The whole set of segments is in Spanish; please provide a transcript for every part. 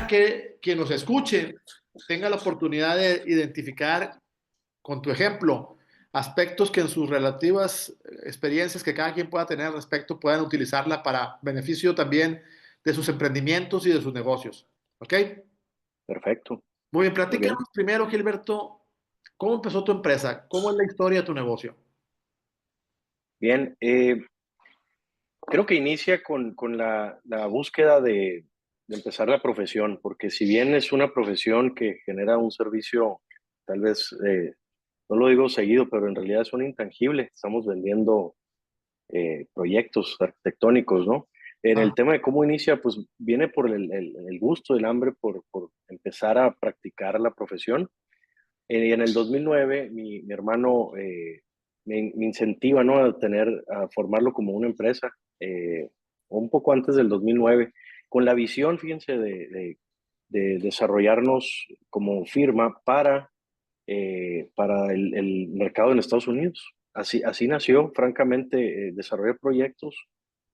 que quien nos escuche tenga la oportunidad de identificar con tu ejemplo aspectos que en sus relativas experiencias que cada quien pueda tener al respecto puedan utilizarla para beneficio también de sus emprendimientos y de sus negocios. ¿Ok? Perfecto, Muy bien, muy bien. platícanos primero, Gilberto, ¿cómo empezó tu empresa? ¿Cómo es la historia de tu negocio? Bien, creo que inicia con la búsqueda de empezar la profesión, porque si bien es una profesión que genera un servicio, tal vez, no lo digo seguido, pero en realidad es un intangible. Estamos vendiendo proyectos arquitectónicos, ¿no? En el Ah, tema de cómo inicia, pues viene por el gusto, el hambre por empezar a practicar la profesión. En el 2009, mi hermano me incentiva, ¿no? A formarlo como una empresa, un poco antes del 2009, con la visión, fíjense, de desarrollarnos como firma para el mercado en Estados Unidos. Así nació, francamente, desarrollar proyectos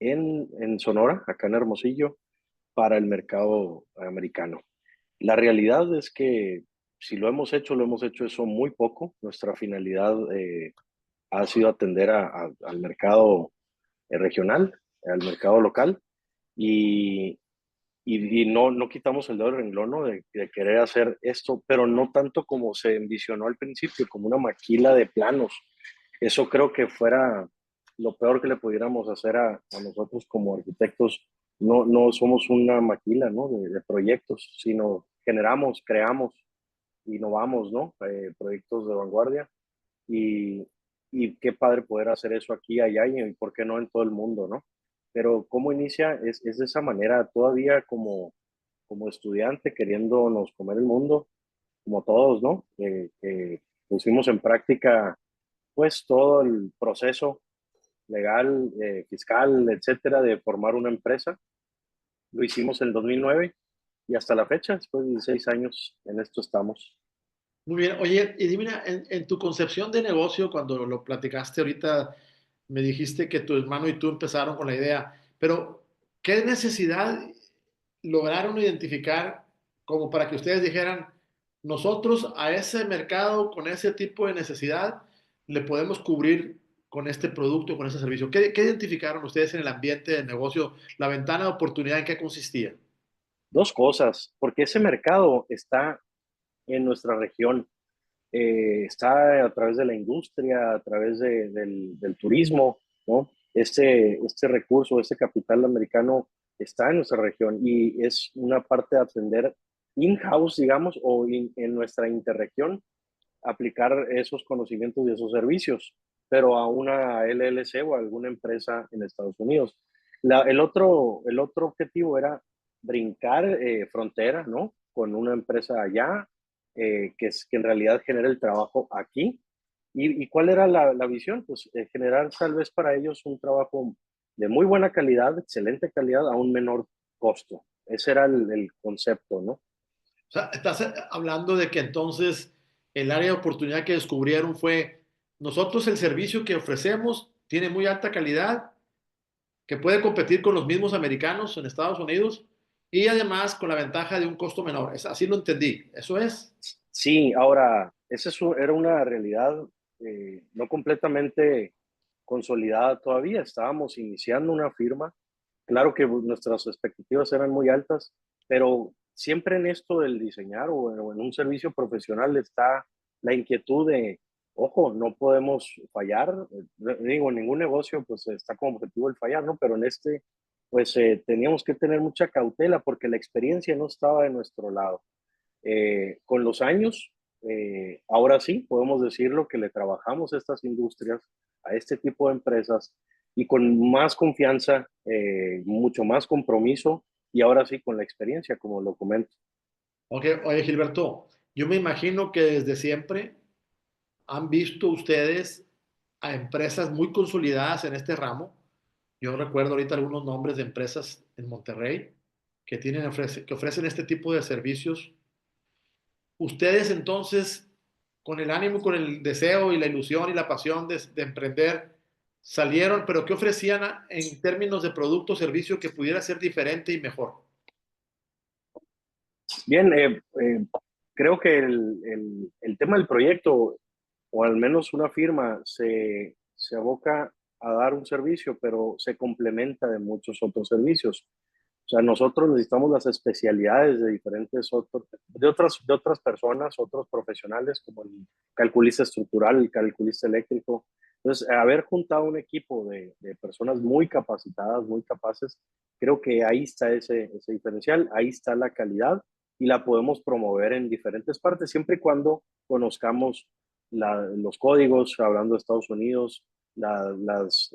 en Sonora, acá en Hermosillo, para el mercado americano. La realidad es que si lo hemos hecho eso muy poco. Nuestra finalidad ha sido atender al mercado regional, al mercado local, y, y no quitamos el dedo del renglón, ¿no? De querer hacer esto, pero no tanto como se envisionó al principio, como una maquila de planos. Eso creo que fuera lo peor que le pudiéramos hacer a nosotros como arquitectos. No somos una maquila, ¿no? De proyectos, sino generamos, creamos, innovamos, ¿no? Proyectos de vanguardia, y, y qué padre poder hacer eso aquí, allá y por qué no en todo el mundo, ¿no? Pero cómo inicia es de esa manera, todavía como estudiante queriéndonos comer el mundo, como todos, ¿no? Pusimos en práctica pues todo el proceso legal, fiscal, etcétera, de formar una empresa. Lo hicimos en el 2009 y hasta la fecha, después de 16 años, en esto estamos. muy bien. Oye, y dime, en tu concepción de negocio, cuando lo platicaste ahorita, me dijiste que tu hermano y tú empezaron con la idea, pero ¿qué necesidad lograron identificar como para que ustedes dijeran, nosotros a ese mercado con ese tipo de necesidad le podemos cubrir con este producto, con ese servicio? ¿Qué identificaron ustedes en el ambiente de negocio, la ventana de oportunidad en qué consistía? Dos cosas, porque ese mercado está en nuestra región, está a través de la industria, a través del turismo, ¿no? Este recurso, este capital americano está en nuestra región y es una parte de atender in-house, digamos, o en nuestra interregión, aplicar esos conocimientos y esos servicios, pero a una LLC o a alguna empresa en Estados Unidos. El otro objetivo era brincar frontera, ¿no? Con una empresa allá, que en realidad genere el trabajo aquí. ¿Y cuál era la visión? Pues generar tal vez para ellos un trabajo de muy buena calidad, excelente calidad, a un menor costo. Ese era el concepto, ¿no? O sea, estás hablando de que entonces el área de oportunidad que descubrieron fue, nosotros el servicio que ofrecemos tiene muy alta calidad, que puede competir con los mismos americanos en Estados Unidos y además con la ventaja de un costo menor. Así lo entendí. Eso es. Sí, ahora, era una realidad no completamente consolidada todavía. Estábamos iniciando una firma. Claro que nuestras expectativas eran muy altas, pero siempre en esto del diseñar o en un servicio profesional está la inquietud de, ojo, no podemos fallar. Digo, en ningún negocio pues está como objetivo el fallar, ¿no? Pero en este, pues teníamos que tener mucha cautela porque la experiencia no estaba de nuestro lado. Con los años, ahora sí, podemos decirlo que le trabajamos a estas industrias, a este tipo de empresas, y con más confianza, mucho más compromiso, y ahora sí con la experiencia, como lo comento. Ok, oye Gilberto, yo me imagino que desde siempre han visto ustedes a empresas muy consolidadas en este ramo. Yo recuerdo ahorita algunos nombres de empresas en Monterrey que que ofrecen este tipo de servicios. Ustedes entonces, con el ánimo, con el deseo y la ilusión y la pasión de emprender, salieron, pero ¿qué ofrecían en términos de producto o servicio que pudiera ser diferente y mejor? Bien, creo que el tema del proyecto, o al menos una firma, se aboca a dar un servicio, pero se complementa de muchos otros servicios. O sea, nosotros necesitamos las especialidades de de otras personas, otros profesionales, como el calculista estructural, el calculista eléctrico. Entonces, haber juntado un equipo de personas muy capacitadas, muy capaces, creo que ahí está ese diferencial, ahí está la calidad y la podemos promover en diferentes partes, siempre y cuando conozcamos los códigos, hablando de Estados Unidos, los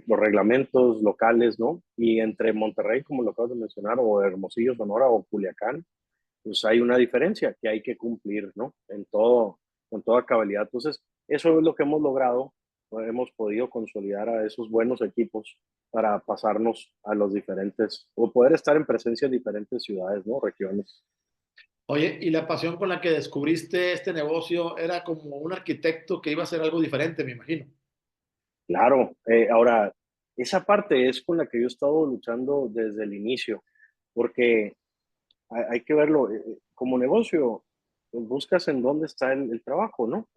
reglamentos locales, ¿no? Y entre Monterrey, como lo acabas de mencionar, o Hermosillo, Sonora, o Culiacán, pues hay una diferencia que hay que cumplir, ¿no? Con toda cabalidad. Entonces, eso es lo que hemos logrado, ¿no? Hemos podido consolidar a esos buenos equipos para pasarnos a los diferentes, o poder estar en presencia en diferentes ciudades, ¿no? Regiones. Oye, ¿y la pasión con la que descubriste este negocio era como un arquitecto que iba a hacer algo diferente, me imagino? Claro, ahora, esa parte es con la que yo he estado luchando desde el inicio, porque hay que verlo como negocio, pues buscas en dónde está el trabajo, ¿no?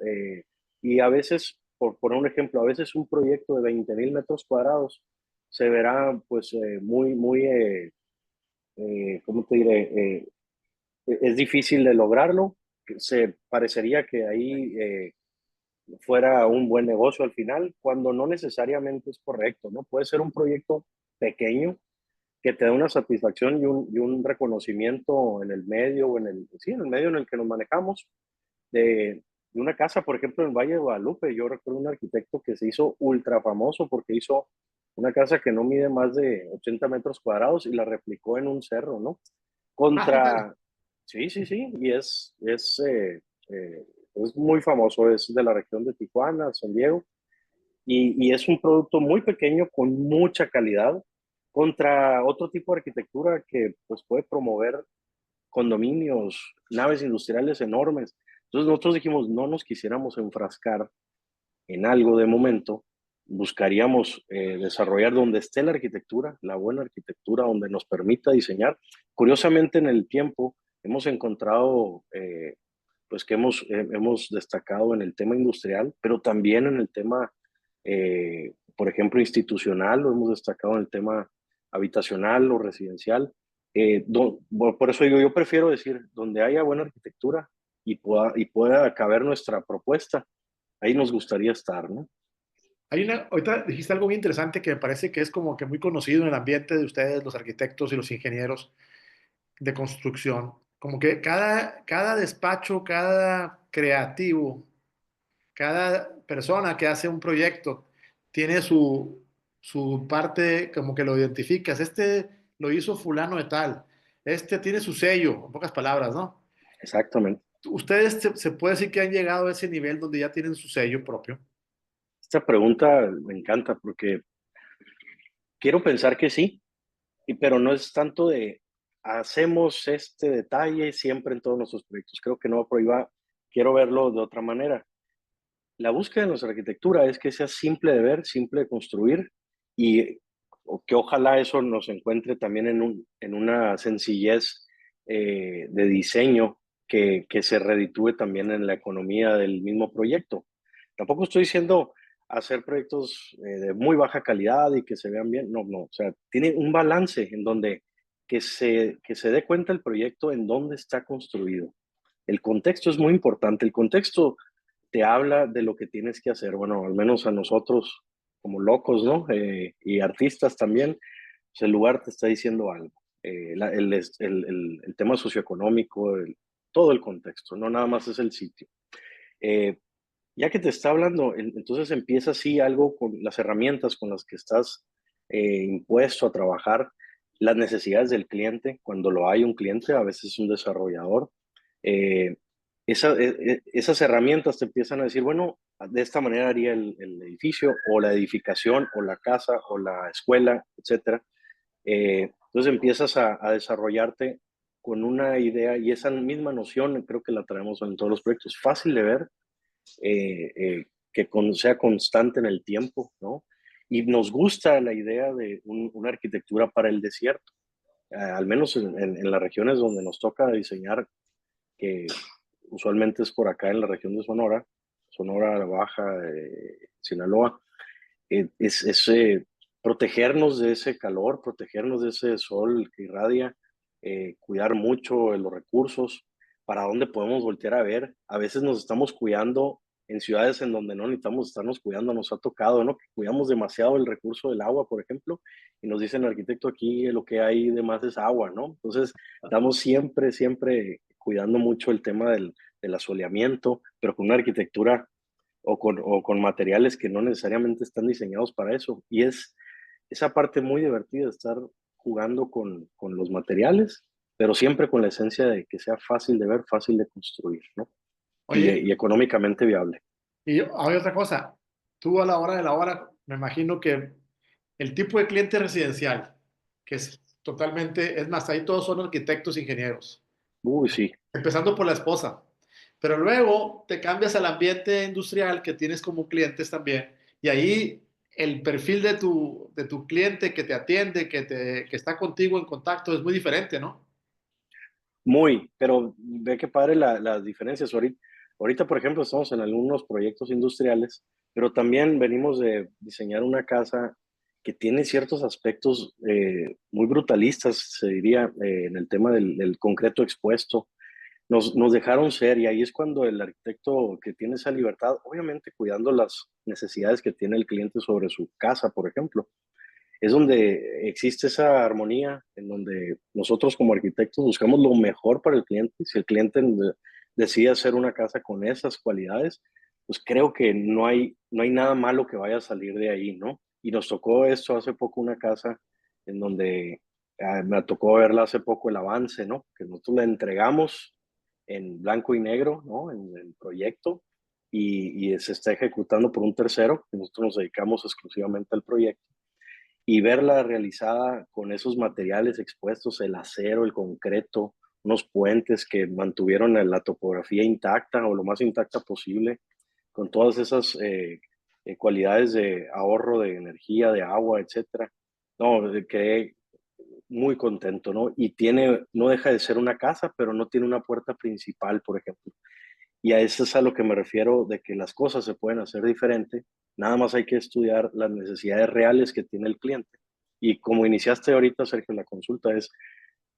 Y a veces, por poner un ejemplo, a veces un proyecto de 20,000 metros cuadrados se verá pues ¿cómo te diré? Es difícil de lograrlo, se parecería que ahí fuera un buen negocio al final, cuando no necesariamente es correcto, ¿no? Puede ser un proyecto pequeño que te da una satisfacción y un reconocimiento en el medio o sí, en el medio en el que nos manejamos, de una casa, por ejemplo, en Valle de Guadalupe. Yo recuerdo un arquitecto que se hizo ultra famoso porque hizo una casa que no mide más de 80 metros cuadrados y la replicó en un cerro, ¿no? Ándale. Contra, sí, sí, sí, y es muy famoso, es de la región de Tijuana, San Diego, y es un producto muy pequeño con mucha calidad contra otro tipo de arquitectura que pues puede promover condominios, naves industriales enormes. Entonces nosotros dijimos, no nos quisiéramos enfrascar en algo de momento, buscaríamos desarrollar donde esté la arquitectura, la buena arquitectura, donde nos permita diseñar. Curiosamente en el tiempo hemos encontrado pues que hemos destacado en el tema industrial, pero también en el tema, por ejemplo, institucional, lo hemos destacado en el tema habitacional o residencial. Por eso digo, yo prefiero decir, donde haya buena arquitectura y pueda caber nuestra propuesta, ahí nos gustaría estar, ¿no? Ahorita dijiste algo muy interesante que me parece que es como que muy conocido en el ambiente de ustedes, los arquitectos y los ingenieros de construcción. Como que cada despacho, cada creativo, cada persona que hace un proyecto tiene su parte como que lo identificas. Este lo hizo fulano de tal. Este tiene su sello, en pocas palabras, ¿no? Exactamente. Ustedes se puede decir que han llegado a ese nivel donde ya tienen su sello propio. Esta pregunta me encanta porque quiero pensar que sí, pero no es tanto de hacemos este detalle siempre en todos nuestros proyectos. Creo que no, pero quiero verlo de otra manera. La búsqueda de nuestra arquitectura es que sea simple de ver, simple de construir y que ojalá eso nos encuentre también en una sencillez de diseño que se reditúe también en la economía del mismo proyecto. Tampoco estoy diciendo hacer proyectos de muy baja calidad y que se vean bien, no, no, o sea, tiene un balance en donde que se dé cuenta el proyecto en dónde está construido. El contexto es muy importante, el contexto te habla de lo que tienes que hacer. Bueno, al menos a nosotros como locos, ¿no? Y artistas también, pues el lugar te está diciendo algo. El tema socioeconómico, todo el contexto, no nada más es el sitio. Eh, ya que te está hablando, entonces empieza así algo con las herramientas con las que estás impuesto a trabajar, las necesidades del cliente, cuando lo hay un cliente, a veces un desarrollador. eh, Esas herramientas te empiezan a decir, bueno, de esta manera haría el edificio o la edificación o la casa o la escuela, etcétera. Entonces empiezas a desarrollarte con una idea y esa misma noción creo que la traemos en todos los proyectos. Fácil de ver, sea constante en el tiempo, ¿no? Y nos gusta la idea de una arquitectura para el desierto. al menos en las regiones donde nos toca diseñar, que usualmente es por acá en la región de Sonora, Sonora Baja, Sinaloa, es protegernos de ese calor, protegernos de ese sol que irradia, cuidar mucho los recursos, para dónde podemos voltear a ver. A veces nos estamos cuidando en ciudades en donde no necesitamos estarnos cuidando. Nos ha tocado, ¿no? Que cuidamos demasiado el recurso del agua, por ejemplo, y nos dicen, arquitecto, aquí lo que hay de más es agua, ¿no? Entonces, estamos siempre, siempre cuidando mucho el tema del asoleamiento, pero con una arquitectura o con materiales que no necesariamente están diseñados para eso. Y es esa parte muy divertida de estar jugando con los materiales, pero siempre con la esencia de que sea fácil de ver, fácil de construir, ¿no? Oye, Y económicamente viable. y hay otra cosa. Tú a la hora de la hora, me imagino que el tipo de cliente residencial, que es totalmente, es más, ahí todos son arquitectos, ingenieros, Uy, sí. empezando por la esposa. Pero luego te cambias al ambiente industrial que tienes como clientes también, y ahí el perfil de tu cliente que te atiende, que está contigo en contacto, es muy diferente, ¿no? Muy, pero ve que padre las diferencias. Ahorita, por ejemplo, estamos en algunos proyectos industriales, pero también venimos de diseñar una casa que tiene ciertos aspectos muy brutalistas, se diría, en el tema del concreto expuesto. Nos dejaron ser, y ahí es cuando el arquitecto que tiene esa libertad, obviamente cuidando las necesidades que tiene el cliente sobre su casa, por ejemplo, es donde existe esa armonía, en donde nosotros como arquitectos buscamos lo mejor para el cliente. Si el cliente decide hacer una casa con esas cualidades, pues creo que no hay nada malo que vaya a salir de ahí, ¿no? Y nos tocó esto hace poco, una casa en donde me tocó verla hace poco, el avance, ¿no? Que nosotros la entregamos en blanco y negro, ¿no? En el proyecto, y se está ejecutando por un tercero, que nosotros nos dedicamos exclusivamente al proyecto, y verla realizada con esos materiales expuestos, el acero, el concreto, unos puentes que mantuvieron la topografía intacta o lo más intacta posible, con todas esas cualidades de ahorro de energía, de agua, etcétera. No, quedé muy contento, ¿no? Y tiene, no deja de ser una casa, pero no tiene una puerta principal, por ejemplo. Y a eso es a lo que me refiero, de que las cosas se pueden hacer diferente, nada más hay que estudiar las necesidades reales que tiene el cliente. Y como iniciaste ahorita, Sergio, la consulta es,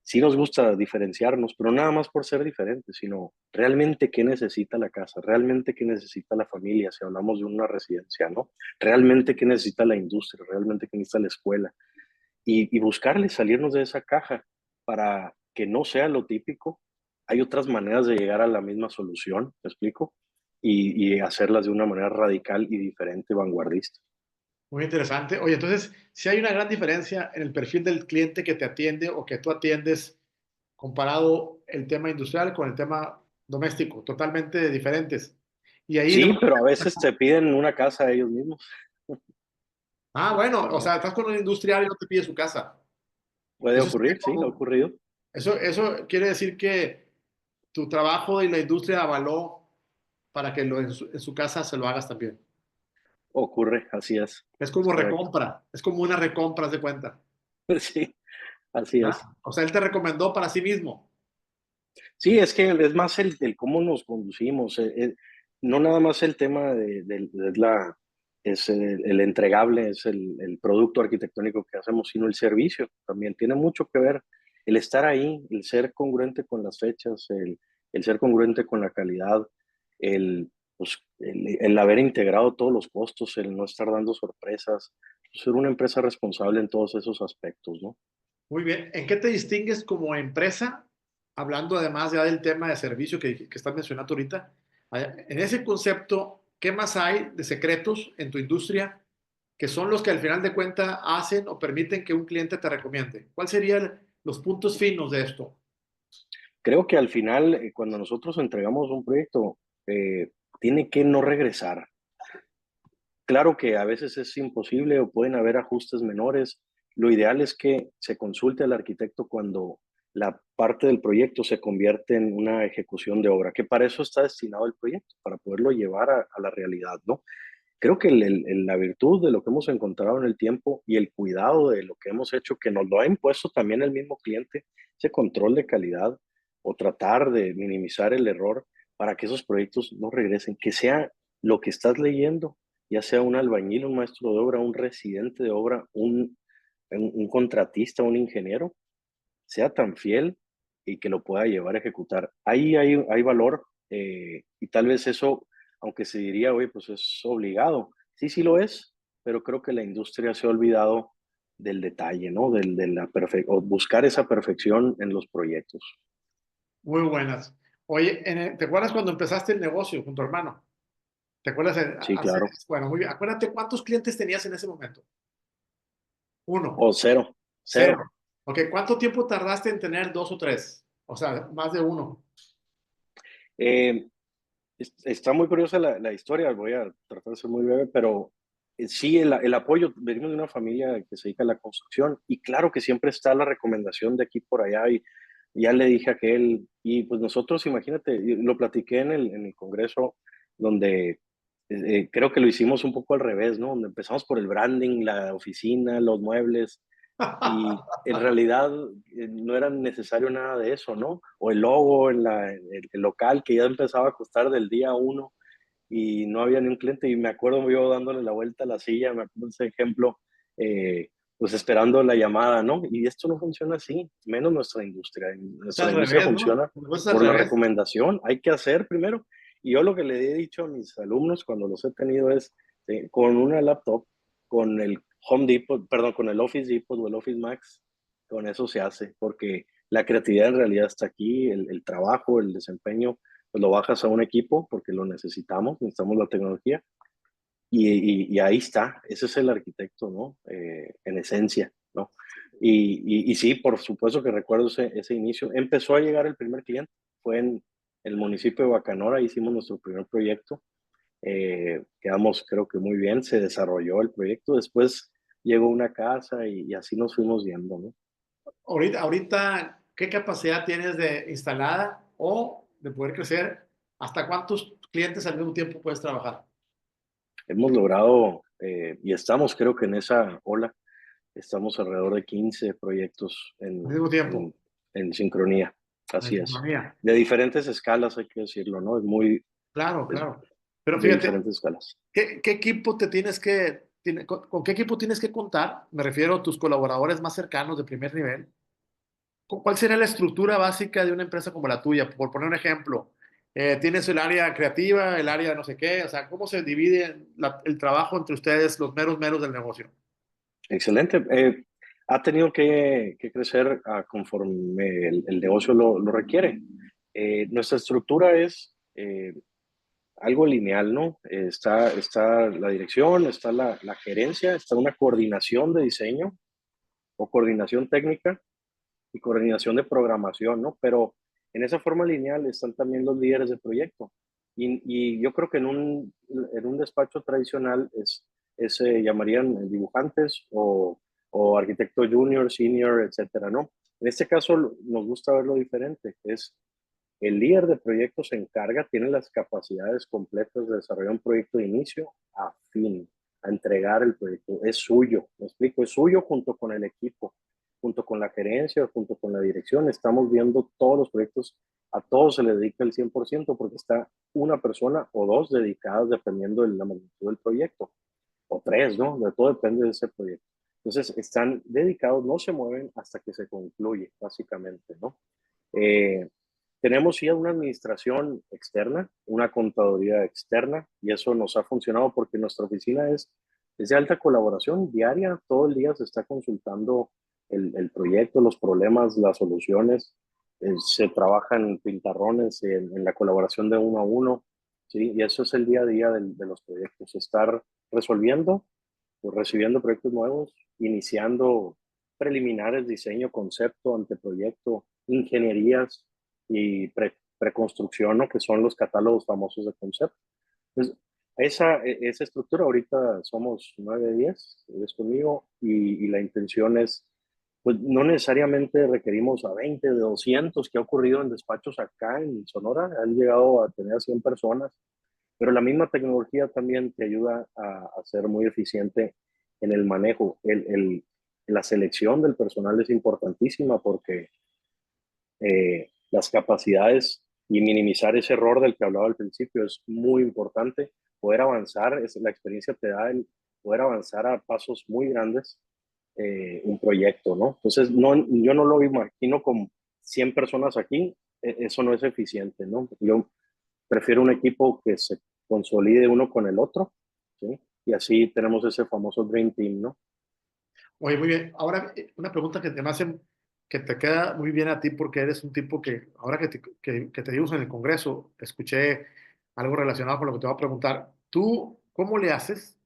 sí nos gusta diferenciarnos, pero nada más por ser diferentes, sino realmente qué necesita la casa, realmente qué necesita la familia, si hablamos de una residencia, ¿no? Realmente qué necesita la industria, realmente qué necesita la escuela. Y buscarle salirnos de esa caja para que no sea lo típico. Hay otras maneras de llegar a la misma solución, ¿me explico? Y hacerlas de una manera radical y diferente, vanguardista. Muy interesante. Oye, entonces, si hay una gran diferencia en el perfil del cliente que te atiende o que tú atiendes comparado el tema industrial con el tema doméstico, totalmente diferentes. Y ahí Sí, pero a veces te piden una casa a ellos mismos, ah, bueno, o ¿no? sea, estás con un industrial y no te pide su casa. Puede Eso sería ocurrir, sí, ha como, ocurrido. eso quiere decir que tu trabajo y la industria avaló para que en su casa se lo hagas también. Ocurre, así Es es como correcto. recompra, es como una recompra, haz de cuenta. Sí, así es. ¿Ah? O sea, él te recomendó para sí mismo. Sí, es que es más el cómo nos conducimos, no nada más el tema es el entregable, es el producto arquitectónico que hacemos, sino el servicio. También tiene mucho que ver el estar ahí, el ser congruente con las fechas, el ser congruente con la calidad, el haber integrado todos los costos, el no estar dando sorpresas, ser una empresa responsable en todos esos aspectos, ¿no? Muy bien. ¿En qué te distingues como empresa? Hablando además ya del tema de servicio que estás mencionando ahorita. En ese concepto, ¿qué más hay de secretos en tu industria que son los que al final de cuentas hacen o permiten que un cliente te recomiende? ¿Cuáles serían los puntos finos de esto? Creo que al final, cuando nosotros entregamos un proyecto, tiene que no regresar. Claro que a veces es imposible o pueden haber ajustes menores. Lo ideal es que se consulte al arquitecto cuando la parte del proyecto se convierte en una ejecución de obra, que para eso está destinado el proyecto, para poderlo llevar a la realidad, ¿no? creo que la virtud de lo que hemos encontrado en el tiempo y el cuidado de lo que hemos hecho, que nos lo ha impuesto también el mismo cliente, ese control de calidad o tratar de minimizar el error para que esos proyectos no regresen, que sea lo que estás leyendo, ya sea un albañil, un maestro de obra, un residente de obra, un contratista, un ingeniero, sea tan fiel y que lo pueda llevar a ejecutar. Ahí hay valor y tal vez eso, aunque se diría, oye, pues es obligado. Sí, sí lo es, pero creo que la industria se ha olvidado del detalle, ¿no? O buscar esa perfección en los proyectos. Muy buenas. Oye, ¿te acuerdas cuando empezaste el negocio con tu hermano? ¿Te acuerdas? Sí, claro. Bueno, muy bien. Acuérdate cuántos clientes tenías en ese momento. O Uno, cero, cero. cero. Ok, ¿cuánto tiempo tardaste en tener dos o tres? O sea, más de uno. Eh, Está muy curiosa la historia, voy a tratar de ser muy breve, pero sí, el apoyo, venimos de una familia que se dedica a la construcción y claro que siempre está la recomendación de aquí por allá y ya le dije a aquel, y pues nosotros, imagínate, y lo platiqué en el congreso donde creo que lo hicimos un poco al revés, ¿no? Donde empezamos por el branding, la oficina, los muebles, y en realidad no era necesario nada de eso, ¿no? O el logo el local que ya empezaba a costar del día uno y no había ni un cliente y me acuerdo yo dándole la vuelta a la silla, me acuerdo ese ejemplo, pues esperando la llamada, ¿no? Y esto no funciona así, menos nuestra industria. Es al Nuestra industria revés, ¿no? funciona Es al por la revés. recomendación, hay que hacer primero. Y yo lo que le he dicho a mis alumnos cuando los he tenido es, con una laptop, con el Home Depot, perdón, con el Office Depot o el Office Max, con eso se hace, porque la creatividad en realidad está aquí, el trabajo, el desempeño, pues lo bajas a un equipo porque lo necesitamos la tecnología y ahí está, ese es el arquitecto, ¿no? En esencia, ¿no? Y sí, por supuesto que recuerdo ese inicio. Empezó a llegar el primer cliente, fue en el municipio de Bacanora, hicimos nuestro primer proyecto, quedamos creo que muy bien, se desarrolló el proyecto, después llegó una casa y así nos fuimos viendo, ¿no? Ahorita, ¿qué capacidad tienes de instalada o de poder crecer? ¿Hasta cuántos clientes al mismo tiempo puedes trabajar? Hemos logrado, y estamos creo que en esa ola, estamos alrededor de 15 proyectos Al mismo tiempo. en sincronía, En así es. sincronía. De diferentes escalas, hay que decirlo, ¿no? Es muy Claro, es claro. Pero de fíjate, diferentes escalas. ¿qué equipo te tienes con qué equipo tienes que contar? Me refiero a tus colaboradores más cercanos de primer nivel. ¿Cuál sería la estructura básica de una empresa como la tuya? Por poner un ejemplo, tienes el área creativa, el área no sé qué, o sea, ¿cómo se divide el trabajo entre ustedes, los meros meros del negocio? Excelente. Ha tenido que crecer conforme el negocio lo requiere. Nuestra estructura es algo lineal, ¿no? Está la dirección, está la gerencia, está una coordinación de diseño o coordinación técnica y coordinación de programación, ¿no? Pero en esa forma lineal están también los líderes de proyecto. Y yo creo que en un despacho tradicional se llamarían dibujantes o arquitecto junior, senior, etcétera, ¿no? En este caso nos gusta verlo diferente. Es el líder de proyecto se encarga, tiene las capacidades completas de desarrollar un proyecto de inicio a fin, a entregar el proyecto. Es suyo, me explico, es suyo junto con el equipo, junto con la gerencia, junto con la dirección. Estamos viendo todos los proyectos, a todos se le dedica el 100% porque está una persona o dos dedicadas dependiendo de la magnitud del proyecto, o tres, ¿no? De todo depende de ese proyecto. Entonces, están dedicados, no se mueven hasta que se concluye, básicamente, ¿no? Eh, Tenemos ya una administración externa, una contaduría externa, y eso nos ha funcionado porque nuestra oficina es de alta colaboración diaria. Todo el día se está consultando el proyecto, los problemas, las soluciones. Se trabajan pintarrones en la colaboración de uno a uno, ¿sí? Y eso es el día a día de los proyectos, estar resolviendo, pues, recibiendo proyectos nuevos, iniciando preliminares, diseño, concepto, anteproyecto, ingenierías y preconstrucción, ¿no? Que son los catálogos famosos de concepto. Entonces, esa estructura, ahorita somos 9, 10, es conmigo, y la intención es, pues no necesariamente requerimos a 20 de 200 que ha ocurrido en despachos acá en Sonora, han llegado a tener 100 personas, pero la misma tecnología también te ayuda a ser muy eficiente en el manejo. La selección del personal es importantísima porque las capacidades y minimizar ese error del que hablaba al principio es muy importante. Poder avanzar, la experiencia te da el poder avanzar a pasos muy grandes un proyecto, ¿no? Entonces, no, yo no lo imagino con 100 personas aquí, eso no es eficiente, ¿no? Yo prefiero un equipo que se consolide uno con el otro, ¿sí? Y así tenemos ese famoso Dream Team, ¿no? Oye, muy bien. Ahora, una pregunta que te me hacen, que te queda muy bien a ti porque eres un tipo que, ahora que te digo en el Congreso, escuché algo relacionado con lo que te voy a preguntar. ¿Tú cómo le haces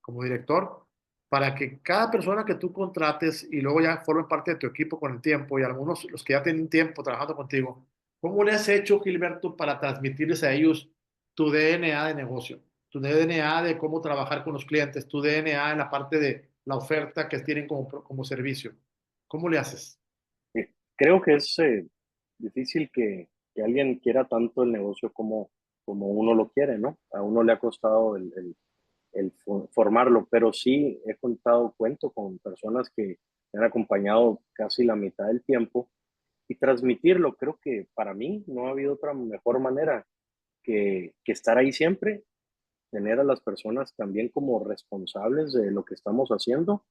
como director para que cada persona que tú contrates y luego ya formen parte de tu equipo con el tiempo y algunos, los que ya tienen tiempo trabajando contigo, cómo le has hecho, Gilberto, para transmitirles a ellos tu DNA de negocio, tu DNA de cómo trabajar con los clientes, tu DNA en la parte de la oferta que tienen como servicio? ¿Cómo le haces? Creo que es difícil que alguien quiera tanto el negocio como uno lo quiere, ¿no? A uno le ha costado formarlo, pero sí he cuento con personas que me han acompañado casi la mitad del tiempo y transmitirlo. Creo que para mí no ha habido otra mejor manera que estar ahí siempre, tener a las personas también como responsables de lo que estamos haciendo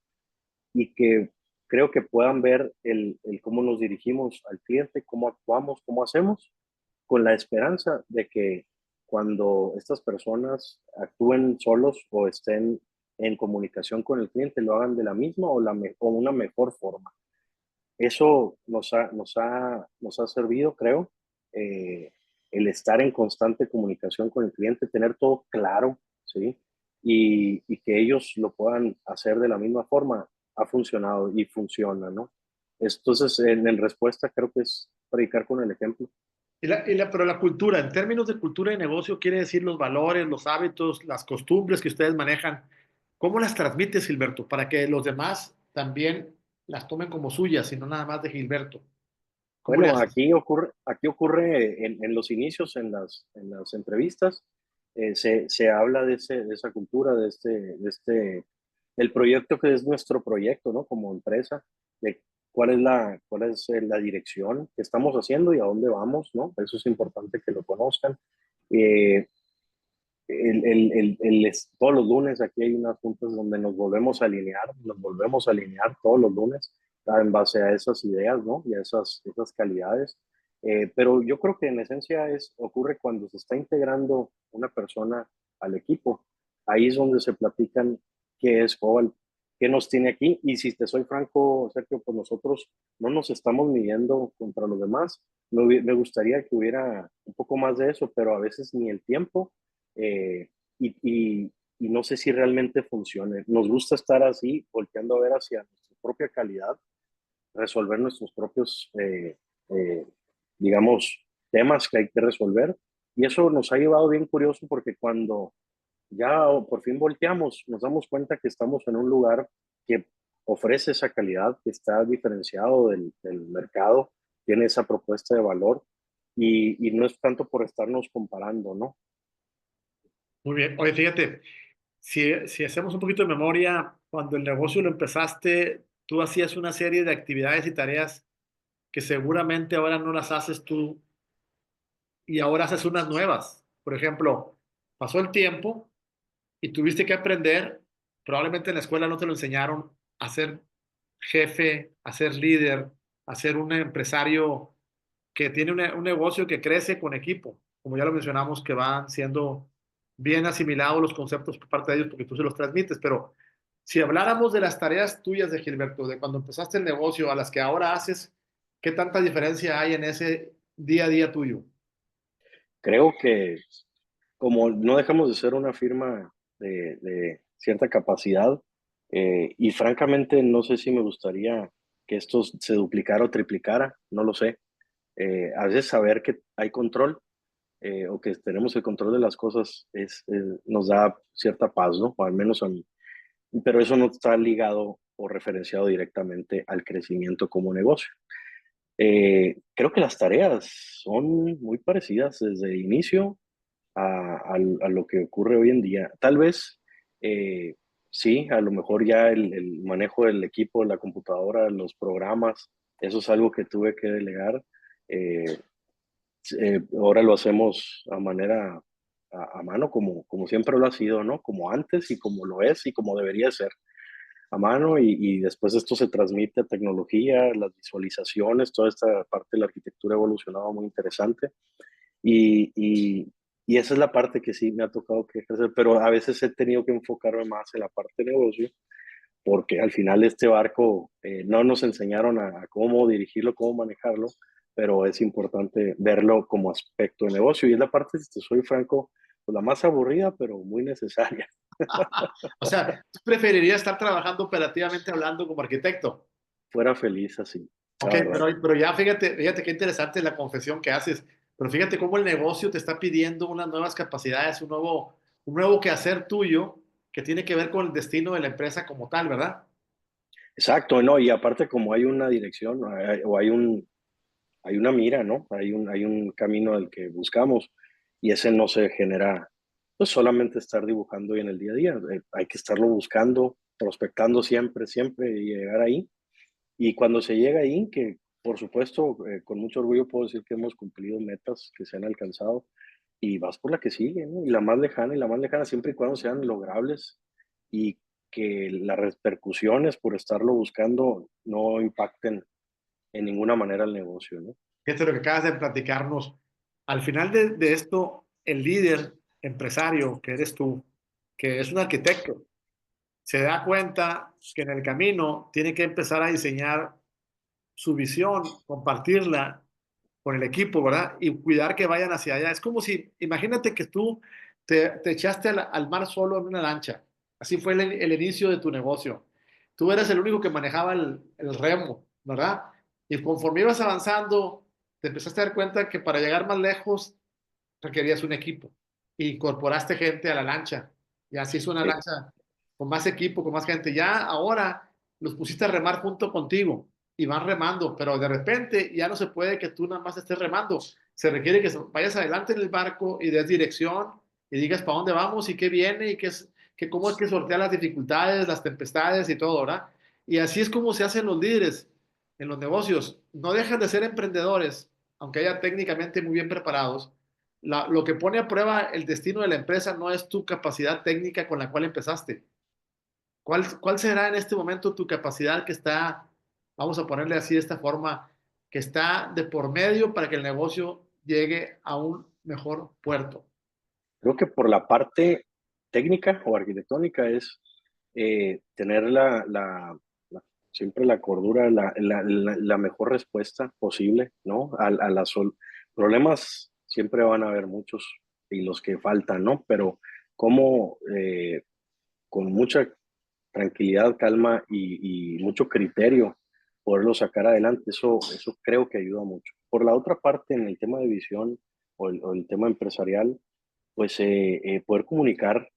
y que creo que puedan ver el cómo nos dirigimos al cliente, cómo actuamos, cómo hacemos, con la esperanza de que cuando estas personas actúen solos o estén en comunicación con el cliente, lo hagan de la misma o una mejor forma. Eso nos ha servido, creo, eh, el estar en constante comunicación con el cliente, tener todo claro, ¿sí? Y que ellos lo puedan hacer de la misma forma, ha funcionado y funciona, ¿no? Entonces, en respuesta, creo que es predicar con el ejemplo. Pero la cultura, en términos de cultura de negocio, quiere decir los valores, los hábitos, las costumbres que ustedes manejan. ¿Cómo las transmites, Gilberto, para que los demás también las tomen como suyas y no nada más de Gilberto? ¿Cómo le Bueno, haces? aquí ocurre en los inicios, en las entrevistas, se habla de esa cultura, del proyecto que es nuestro proyecto, ¿no? Como empresa, de cuál es la dirección que estamos haciendo y a dónde vamos, ¿no? Eso es importante que lo conozcan. Eh, todos los lunes aquí hay unas juntas donde nos volvemos a alinear todos los lunes en base a esas ideas, ¿no? Y a esas calidades. Pero yo creo que en esencia ocurre cuando se está integrando una persona al equipo. Ahí es donde se platican qué es Cobalt, qué nos tiene aquí. Y si te soy franco, Sergio, pues nosotros no nos estamos midiendo contra los demás. Me gustaría que hubiera un poco más de eso, pero a veces ni el tiempo eh, y, y, y no sé si realmente funcione. Nos gusta estar así, volteando a ver hacia nuestra propia calidad, resolver nuestros propios, eh, digamos, temas que hay que resolver. Y eso nos ha llevado bien curioso porque cuando ya por fin volteamos, nos damos cuenta que estamos en un lugar que ofrece esa calidad, que está diferenciado del mercado, tiene esa propuesta de valor y no es tanto por estarnos comparando, ¿no? Muy bien. Oye, fíjate, si hacemos un poquito de memoria, cuando el negocio lo empezaste, tú hacías una serie de actividades y tareas que seguramente ahora no las haces tú y ahora haces unas nuevas. Por ejemplo, pasó el tiempo y tuviste que aprender, probablemente en la escuela no te lo enseñaron, a ser jefe, a ser líder, a ser un empresario que tiene un negocio que crece con equipo, como ya lo mencionamos, que van siendo bien asimilados los conceptos por parte de ellos porque tú se los transmites, pero si habláramos de las tareas tuyas de Gilberto, de cuando empezaste el negocio a las que ahora haces, ¿qué tanta diferencia hay en ese día a día tuyo? Creo que como no dejamos de ser una firma de cierta capacidad, y francamente no sé si me gustaría que esto se duplicara o triplicara, no lo sé. A veces saber que hay control o que tenemos el control de las cosas nos da cierta paz, ¿no? O al menos a mí. Pero eso no está ligado o referenciado directamente al crecimiento como negocio. Creo que las tareas son muy parecidas desde el inicio a lo que ocurre hoy en día. Tal vez, sí, a lo mejor ya el manejo del equipo, la computadora, los programas, eso es algo que tuve que delegar. Eh, Ahora lo hacemos a manera a mano, como siempre lo ha sido, ¿no? Como antes y como lo es y como debería ser a mano y después esto se transmite a tecnología, las visualizaciones, toda esta parte de la arquitectura ha evolucionado muy interesante y, y, y esa es la parte que sí me ha tocado que ejercer, pero a veces he tenido que enfocarme más en la parte de negocio porque al final este barco no nos enseñaron a cómo dirigirlo, cómo manejarlo, pero es importante verlo como aspecto de negocio y es la parte, si te soy franco, pues la más aburrida, pero muy necesaria. O sea, ¿tú preferirías estar trabajando operativamente hablando como arquitecto? Fuera feliz así, Ok, la verdad. pero ya fíjate qué interesante la confesión que haces, pero fíjate cómo el negocio te está pidiendo unas nuevas capacidades, un nuevo quehacer tuyo que tiene que ver con el destino de la empresa como tal, ¿verdad? Exacto, ¿no? Y aparte como hay una dirección o hay una mira, ¿no? Hay un camino al que buscamos y ese no se genera pues solamente estar dibujando y en el día a día. Hay que estarlo buscando, prospectando siempre, siempre y llegar ahí. Y cuando se llega ahí, que por supuesto, con mucho orgullo puedo decir que hemos cumplido metas que se han alcanzado y vas por la que sigue, ¿no? Y la más lejana siempre y cuando sean logrables y que las repercusiones por estarlo buscando no impacten en ninguna manera el negocio, ¿no? Fíjate lo que acabas de platicarnos. Al final de esto, el líder empresario que eres tú, que es un arquitecto, se da cuenta que en el camino tiene que empezar a diseñar su visión, compartirla con el equipo, ¿verdad? Y cuidar que vayan hacia allá. Es como si, imagínate que tú te echaste al mar solo en una lancha. Así fue el inicio de tu negocio. Tú eras el único que manejaba el remo, ¿verdad? Y conforme ibas avanzando, te empezaste a dar cuenta que para llegar más lejos requerías un equipo. Y incorporaste gente a la lancha. Y así es una Sí, lancha con más equipo, con más gente. Ya ahora los pusiste a remar junto contigo y van remando, pero de repente ya no se puede que tú nada más estés remando. Se requiere que vayas adelante en el barco y des dirección y digas para dónde vamos y qué viene y que cómo es que sortear las dificultades, las tempestades y todo, ¿verdad? Y así es como se hacen los líderes en los negocios. No dejan de ser emprendedores, aunque haya técnicamente muy bien preparados. Lo que pone a prueba el destino de la empresa no es tu capacidad técnica con la cual empezaste. ¿Cuál será en este momento tu capacidad que está, vamos a ponerle así de esta forma, que está de por medio para que el negocio llegue a un mejor puerto? creo que por la parte técnica o arquitectónica es tener siempre la cordura, la mejor respuesta posible, ¿no? Problemas siempre van a haber muchos y los que faltan, ¿no? Pero cómo con mucha tranquilidad, calma y mucho criterio poderlo sacar adelante, eso creo que ayuda mucho. Por la otra parte, en el tema de visión o el tema empresarial, pues poder comunicar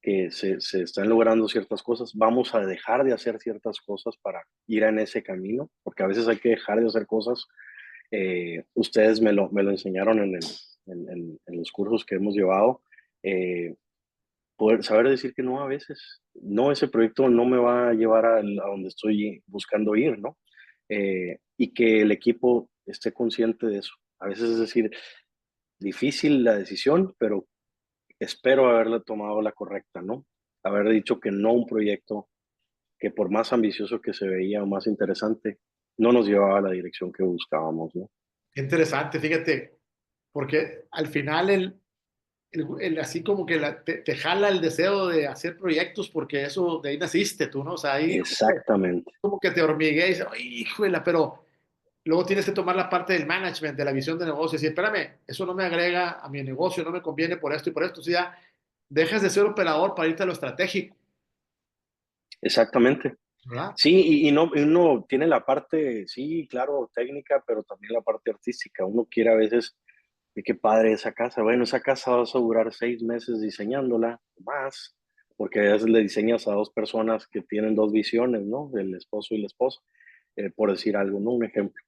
que se están logrando ciertas cosas, vamos a dejar de hacer ciertas cosas para ir en ese camino, porque a veces hay que dejar de hacer cosas. Ustedes me lo enseñaron en los cursos que hemos llevado. Eh, Poder saber decir que no a veces, no, ese proyecto no me va a llevar a donde estoy buscando ir, ¿no? Y que el equipo esté consciente de eso. A veces es decir, difícil la decisión, pero espero haberla tomado la correcta, ¿no? Haber dicho que no a un proyecto que por más ambicioso que se veía o más interesante, no nos llevaba a la dirección que buscábamos, ¿no? Qué interesante, fíjate, porque al final así como que te jala el deseo de hacer proyectos porque eso de ahí naciste tú, ¿no? O sea, ahí Exactamente, como que te hormigué y dices, "Ay, híjole, pero luego tienes que tomar la parte del management, de la visión de negocio y decir, espérame, eso no me agrega a mi negocio, no me conviene por esto y por esto. O sea, dejas de ser operador para irte a lo estratégico, exactamente. ¿verdad? Sí, y no, y uno tiene la parte, sí, claro, técnica, pero también la parte artística. Uno quiere a veces, de qué padre esa casa. Bueno, esa casa vas a durar 6 meses diseñándola, más, porque a veces le diseñas a dos personas que tienen dos visiones, ¿no? El esposo y la esposa, por decir algo, ¿no? Un ejemplo.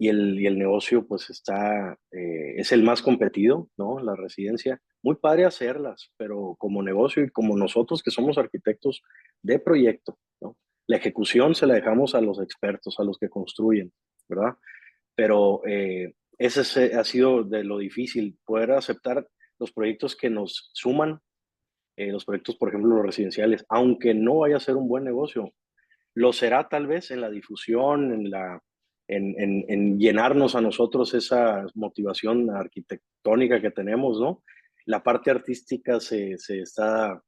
y el negocio pues es el más competido, ¿no? La residencia. Muy padre hacerlas, pero como negocio y como nosotros que somos arquitectos de proyecto, ¿no? La ejecución se la dejamos a los expertos, a los que construyen, ¿verdad? Pero ha sido de lo difícil, poder aceptar los proyectos que nos suman, los proyectos, por ejemplo, los residenciales, aunque no vaya a ser un buen negocio, lo será tal vez en la difusión, en llenarnos a nosotros esa motivación arquitectónica que tenemos, ¿no? La parte artística se está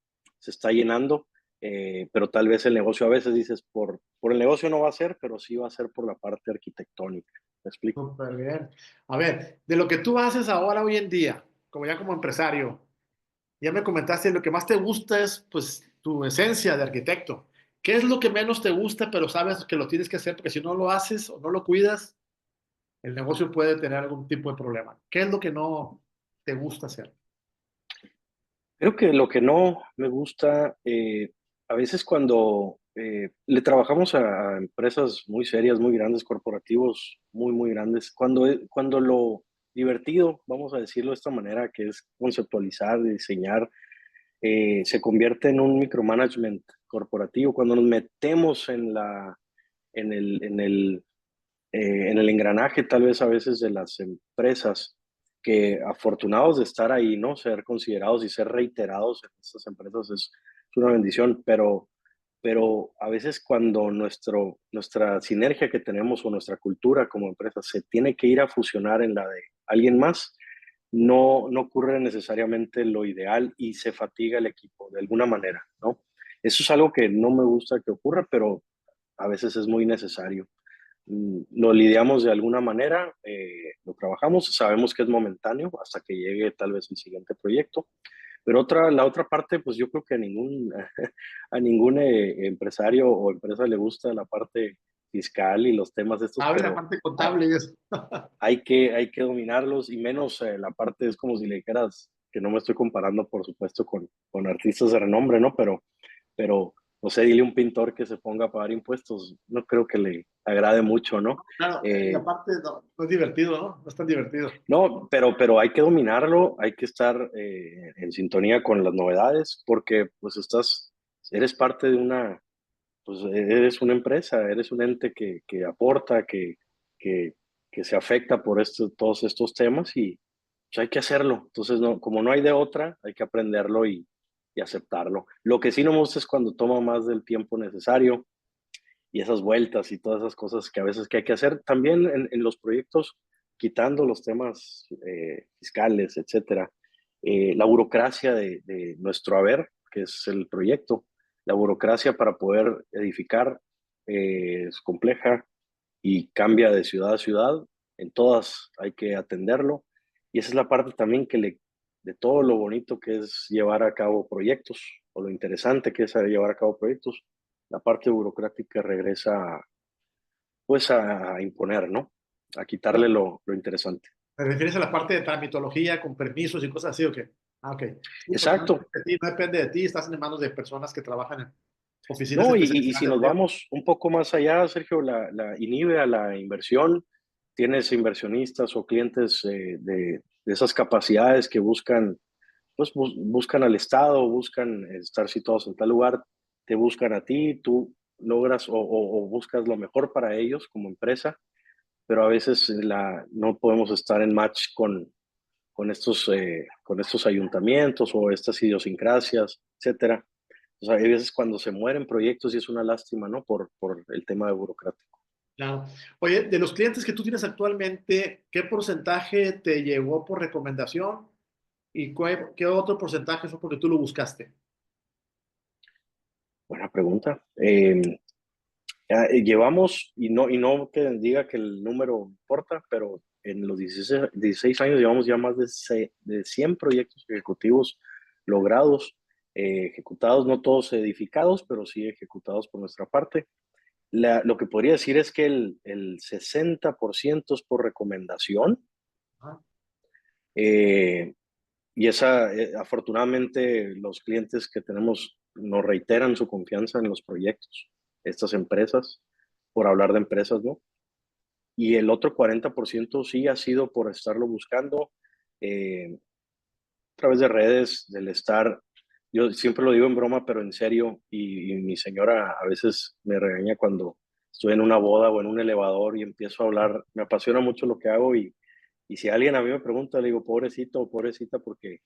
llenando, pero tal vez el negocio a veces dices, por el negocio no va a ser, pero sí va a ser por la parte arquitectónica. ¿Me explico? Súper bien. A ver, de lo que tú haces ahora, hoy en día, como ya como empresario, ya me comentaste, lo que más te gusta es pues tu esencia de arquitecto. ¿Qué es lo que menos te gusta, pero sabes que lo tienes que hacer porque si no lo haces o no lo cuidas, el negocio puede tener algún tipo de problema? ¿Qué es lo que no te gusta hacer? Creo que lo que no me gusta, a veces cuando le trabajamos a empresas muy serias, muy grandes, corporativos muy grandes, cuando lo divertido, vamos a decirlo de esta manera, que es conceptualizar, diseñar, se convierte en un micromanagement corporativo, cuando nos metemos en en el engranaje tal vez a veces de las empresas, que afortunados de estar ahí, ¿no? Ser considerados y ser reiterados en estas empresas es una bendición, pero a veces cuando nuestra sinergia que tenemos o nuestra cultura como empresa se tiene que ir a fusionar en la de alguien más, no ocurre necesariamente lo ideal y se fatiga el equipo de alguna manera, ¿no? Eso es algo que no me gusta que ocurra, pero a veces es muy necesario. Lo lidiamos de alguna manera, lo trabajamos, sabemos que es momentáneo hasta que llegue tal vez el siguiente proyecto, pero la otra parte, pues yo creo que a a ningún empresario o empresa le gusta la parte fiscal y los temas estos, A ver, la pero parte hay, contable y eso. hay que dominarlos y menos la parte, es como si le dijeras, que no me estoy comparando, por supuesto, con artistas de renombre, ¿no? Pero, no sé, dile a un pintor que se ponga a pagar impuestos, no creo que le agrade mucho, ¿no? Claro, y Eh, aparte no es divertido, ¿no? No es tan divertido. no, pero hay que dominarlo, hay que estar en sintonía con las novedades, porque pues eres parte de pues eres una empresa, eres un ente que aporta, que, que se afecta por todos estos temas y pues, hay que hacerlo. Entonces, no, como no hay de otra, hay que aprenderlo y aceptarlo. Lo que sí no me gusta es cuando toma más del tiempo necesario y esas vueltas y todas esas cosas que a veces que hay que hacer. También en los proyectos, quitando los temas fiscales, etcétera, la burocracia de nuestro haber, que es el proyecto, la burocracia para poder edificar es compleja y cambia de ciudad a ciudad. En todas hay que atenderlo. Y esa es la parte también de todo lo bonito que es llevar a cabo proyectos, o lo interesante que es llevar a cabo proyectos, la parte burocrática regresa pues a imponer, ¿no? A quitarle Pero, lo interesante. ¿te refieres a la parte de tramitología con permisos y cosas así o qué? Ah, ok. Sí, porque no Exacto. depende de ti, no depende de ti, estás en manos de personas que trabajan en oficinas No, y si especializadas, nos ¿no? vamos un poco más allá, Sergio, la inhibe a la inversión. Tienes inversionistas o clientes de esas capacidades que buscan, pues buscan al Estado, buscan estar situados en tal lugar, te buscan a ti, tú logras o buscas lo mejor para ellos como empresa, pero a veces no podemos estar en match con estos ayuntamientos o estas idiosincrasias, etcétera. O sea, hay veces cuando se mueren proyectos y es una lástima, ¿no? Por el tema de burocrático. Claro. Oye, de los clientes que tú tienes actualmente, ¿qué porcentaje te llegó por recomendación y qué otro porcentaje fue porque tú lo buscaste? Buena pregunta. Llevamos, y no que diga que el número importa, pero en los 16 años llevamos ya más de 100 proyectos ejecutivos logrados, ejecutados, no todos edificados, pero sí ejecutados por nuestra parte. Lo que podría decir es que el 60% es por recomendación, Ajá. eh, y afortunadamente los clientes que tenemos nos reiteran su confianza en los proyectos, estas empresas, por hablar de empresas, ¿no? y el otro 40% sí ha sido por estarlo buscando a través de redes, del estar, yo siempre lo digo en broma, pero en serio, y mi señora a veces me regaña cuando estoy en una boda o en un elevador y empiezo a hablar, me apasiona mucho lo que hago y si alguien a mí me pregunta, le digo, pobrecito o pobrecita, porque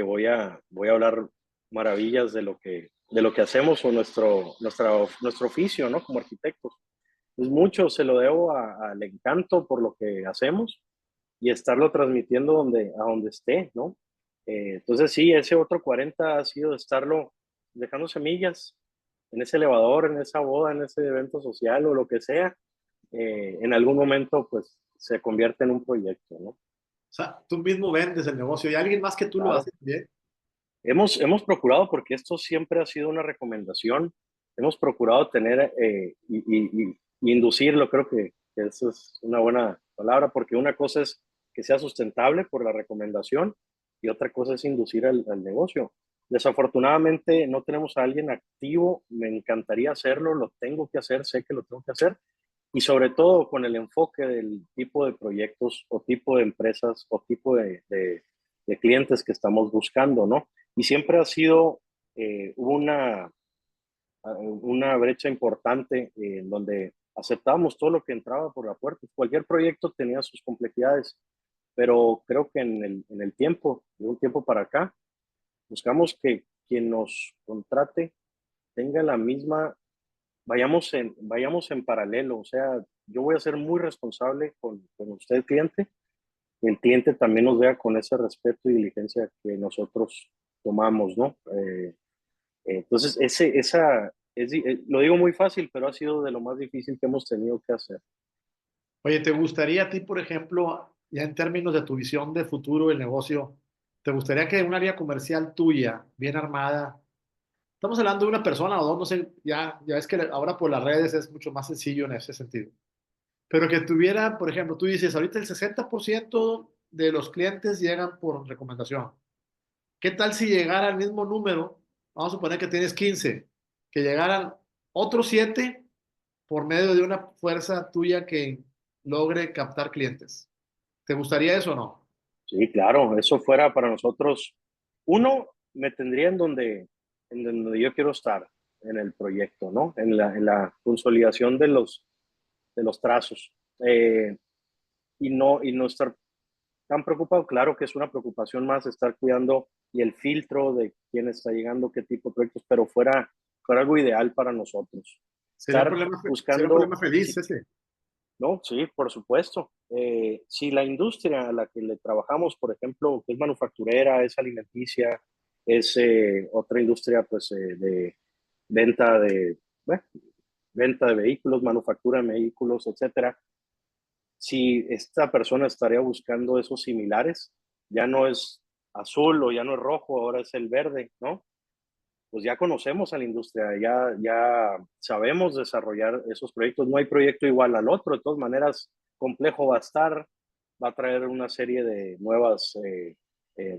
voy a hablar maravillas de lo que hacemos o nuestro oficio, ¿no? Como arquitectos. Pues mucho se lo debo al encanto por lo que hacemos y estarlo transmitiendo a donde esté, ¿no? Entonces sí, ese otro 40 ha sido de estarlo dejando semillas en ese elevador, en esa boda, en ese evento social o lo que sea. En algún momento pues se convierte en un proyecto, ¿no? O sea, tú mismo vendes el negocio y alguien más que tú lo Claro. hace bien. Hemos procurado, porque esto siempre ha sido una recomendación, hemos procurado tener y inducirlo, creo que eso es una buena palabra, porque una cosa es que sea sustentable por la recomendación y otra cosa es inducir al negocio. Desafortunadamente no tenemos a alguien activo, me encantaría hacerlo, lo tengo que hacer, sé que lo tengo que hacer, y sobre todo con el enfoque del tipo de proyectos o tipo de empresas o tipo de clientes que estamos buscando, ¿no? Y siempre ha sido una brecha importante en donde aceptábamos todo lo que entraba por la puerta. Cualquier proyecto tenía sus complejidades, pero creo que en el tiempo, de un tiempo para acá, buscamos que quien nos contrate tenga la misma, vayamos en paralelo, o sea, yo voy a ser muy responsable con usted, cliente, y el cliente también nos vea con ese respeto y diligencia que nosotros tomamos, ¿no? Entonces, lo digo muy fácil, pero ha sido de lo más difícil que hemos tenido que hacer. Oye, ¿te gustaría a ti, por ejemplo, ya en términos de tu visión de futuro del negocio, te gustaría que un área comercial tuya, bien armada, estamos hablando de una persona o dos, no sé, ya es que ahora por las redes es mucho más sencillo en ese sentido, pero que tuviera, por ejemplo, tú dices, ahorita el 60% de los clientes llegan por recomendación. ¿Qué tal si llegara al mismo número? Vamos a suponer que tienes 15, que llegaran otros 7 por medio de una fuerza tuya que logre captar clientes. ¿Te gustaría eso o no? Sí, claro, eso fuera para nosotros. Uno, me tendría en donde yo quiero estar, en el proyecto, ¿no? En la consolidación de los trazos. Y no estar tan preocupado. Claro que es una preocupación más estar cuidando y el filtro de quién está llegando, qué tipo de proyectos, pero fuera algo ideal para nosotros. Estar Sería un buscando, problema feliz sí, ese. ¿no? Sí, por supuesto. Si la industria a la que le trabajamos, por ejemplo, que es manufacturera, es alimenticia, es otra industria pues, de venta de, bueno, venta de vehículos, manufactura de vehículos, etcétera. Si esta persona estaría buscando esos similares, ya no es azul o ya no es rojo, ahora es el verde, ¿no? Pues ya conocemos a la industria, ya sabemos desarrollar esos proyectos. No hay proyecto igual al otro, de todas maneras, complejo va a estar, va a traer una serie de nuevos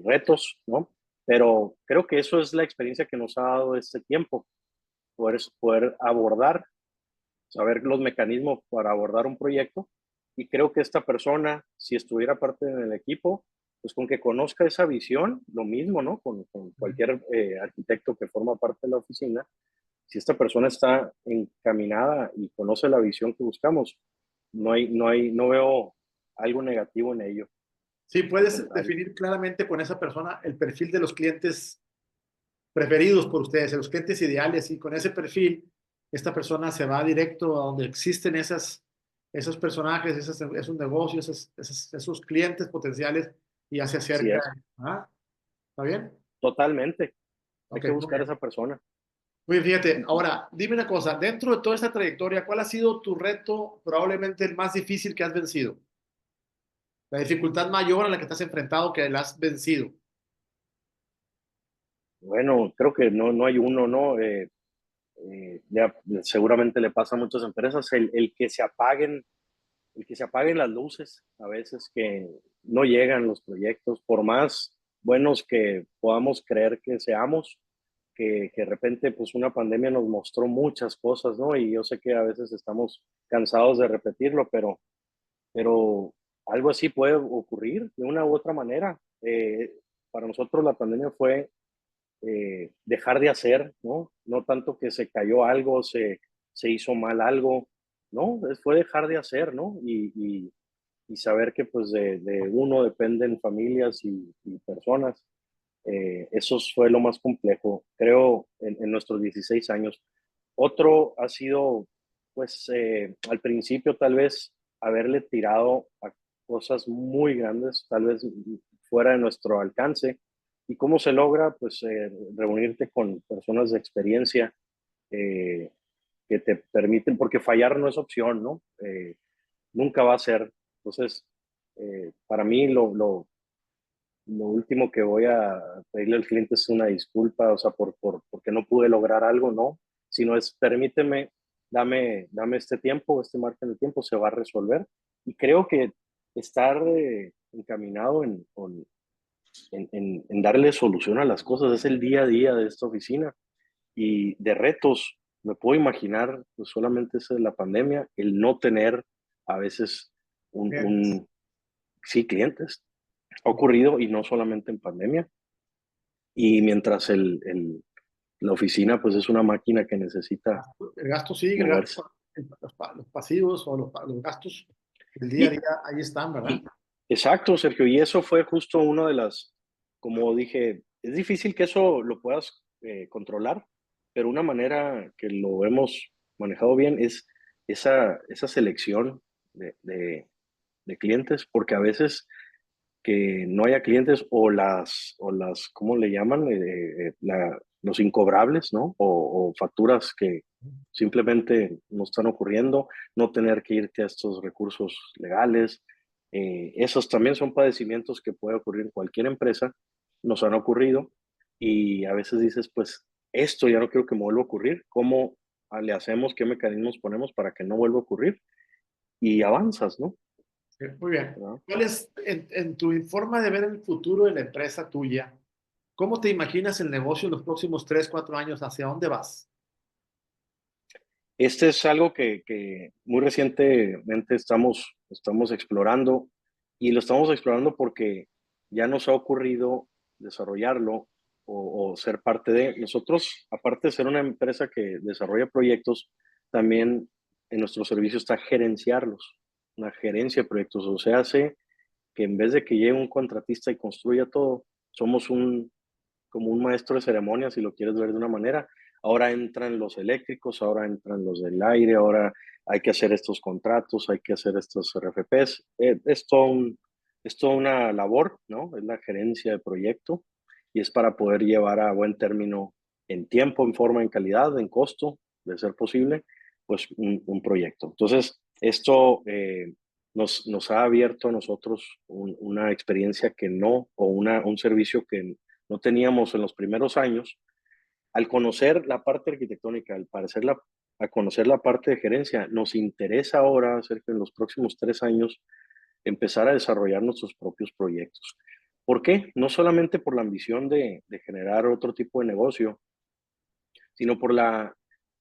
retos, ¿no? Pero creo que eso es la experiencia que nos ha dado este tiempo, poder abordar, saber los mecanismos para abordar un proyecto. Y creo que esta persona, si estuviera parte del equipo, pues con que conozca esa visión, lo mismo, ¿no? Con cualquier arquitecto que forma parte de la oficina, si esta persona está encaminada y conoce la visión que buscamos, no veo algo negativo en ello, Sí, al puedes contrario. definir claramente con esa persona el perfil de los clientes preferidos por ustedes, los clientes ideales, y con ese perfil, esta persona se va directo a donde existen esos personajes, esos negocios, esos clientes potenciales y ya se Así acerca. es, ¿Ah? ¿Está bien? totalmente. Hay Ok, que muy buscar a bien. esa persona. Muy bien, fíjate, ahora dime una cosa, dentro de toda esta trayectoria, ¿cuál ha sido tu reto probablemente el más difícil que has vencido? La dificultad mayor a la que te has enfrentado que la has vencido. Bueno, creo que no hay uno, ¿no? Ya seguramente le pasa a muchas empresas, el que se apaguen las luces, a veces que no llegan los proyectos, por más buenos que podamos creer que seamos, que de repente pues una pandemia nos mostró muchas cosas, ¿no? Y yo sé que a veces estamos cansados de repetirlo, pero algo así puede ocurrir de una u otra manera. Para nosotros la pandemia fue dejar de hacer, ¿no? No tanto que se cayó algo, se hizo mal algo, ¿no? Fue dejar de hacer, ¿no? Y saber que pues de uno dependen familias y personas. Eso fue lo más complejo, creo, en nuestros 16 años. Otro ha sido, pues, al principio tal vez haberle tirado a cosas muy grandes, tal vez fuera de nuestro alcance. ¿Y cómo se logra? Pues reunirte con personas de experiencia eh, que te permiten, porque fallar no es opción, ¿no? Nunca va a ser. Entonces, para mí lo último que voy a pedirle al cliente es una disculpa, o sea, porque no pude lograr algo, no, sino es permíteme, dame este tiempo, este margen de tiempo, se va a resolver. Y creo que estar encaminado en darle solución a las cosas es el día a día de esta oficina y de retos. Me puedo imaginar, pues solamente es la pandemia, el no tener a veces Clientes. sí, clientes. Ha ocurrido y no solamente en pandemia. Y mientras la oficina pues es una máquina que necesita El gasto sigue, el moverse. gasto, los pasivos o los gastos del día a Y, día, ahí están, ¿verdad? y exacto, Sergio, y eso fue justo una de las, como dije, es difícil que eso lo puedas controlar, pero una manera que lo hemos manejado bien es esa selección de clientes, porque a veces que no haya clientes o las ¿cómo le llaman? Los incobrables, ¿no? O facturas que simplemente no están ocurriendo, no tener que irte a estos recursos legales. Esos también son padecimientos que puede ocurrir en cualquier empresa, nos han ocurrido y a veces dices, pues esto ya no quiero que me vuelva a ocurrir, ¿cómo le hacemos, qué mecanismos ponemos para que no vuelva a ocurrir? Y avanzas, ¿no? Sí, muy bien. ¿Verdad? ¿Cuál es, en tu forma de ver el futuro de la empresa tuya, cómo te imaginas el negocio en los próximos 3 4 años? ¿Hacia dónde vas? Este es algo que muy recientemente estamos explorando y lo estamos explorando porque ya nos ha ocurrido desarrollarlo o ser parte de nosotros, aparte de ser una empresa que desarrolla proyectos, también en nuestro servicio está gerenciarlos, una gerencia de proyectos. O sea, hace que en vez de que llegue un contratista y construya todo, somos como un maestro de ceremonias, si lo quieres ver de una manera. Ahora entran los eléctricos, ahora entran los del aire, ahora hay que hacer estos contratos, hay que hacer estos RFPs. Es toda una labor, ¿no? Es la gerencia de proyecto y es para poder llevar a buen término en tiempo, en forma, en calidad, en costo, de ser posible, pues un proyecto. Entonces, esto nos ha abierto a nosotros una experiencia que no, o un servicio que no teníamos en los primeros años. Al conocer la parte arquitectónica, a conocer la parte de gerencia, nos interesa ahora, cerca en los próximos 3 años, empezar a desarrollar nuestros propios proyectos. ¿Por qué? No solamente por la ambición de generar otro tipo de negocio, sino por la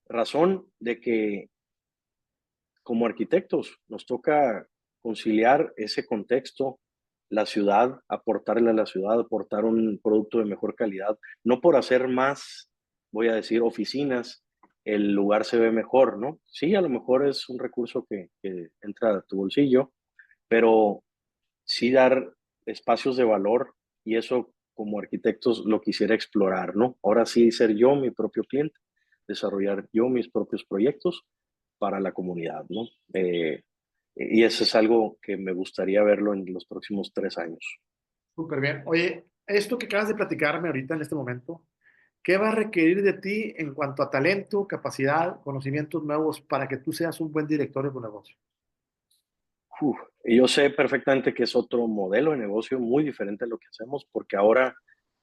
razón de que como arquitectos nos toca conciliar ese contexto, la ciudad, aportarle a la ciudad, aportar un producto de mejor calidad, no por hacer más, voy a decir, oficinas, el lugar se ve mejor, ¿no? Sí, a lo mejor es un recurso que entra a tu bolsillo, pero sí dar espacios de valor y eso como arquitectos lo quisiera explorar, ¿no? Ahora sí ser yo mi propio cliente, desarrollar yo mis propios proyectos para la comunidad, ¿no? Y eso es algo que me gustaría verlo en los próximos 3 años. Súper bien. Oye, esto que acabas de platicarme ahorita en este momento, ¿qué va a requerir de ti en cuanto a talento, capacidad, conocimientos nuevos para que tú seas un buen director de tu negocio? Y yo sé perfectamente que es otro modelo de negocio muy diferente a lo que hacemos porque ahora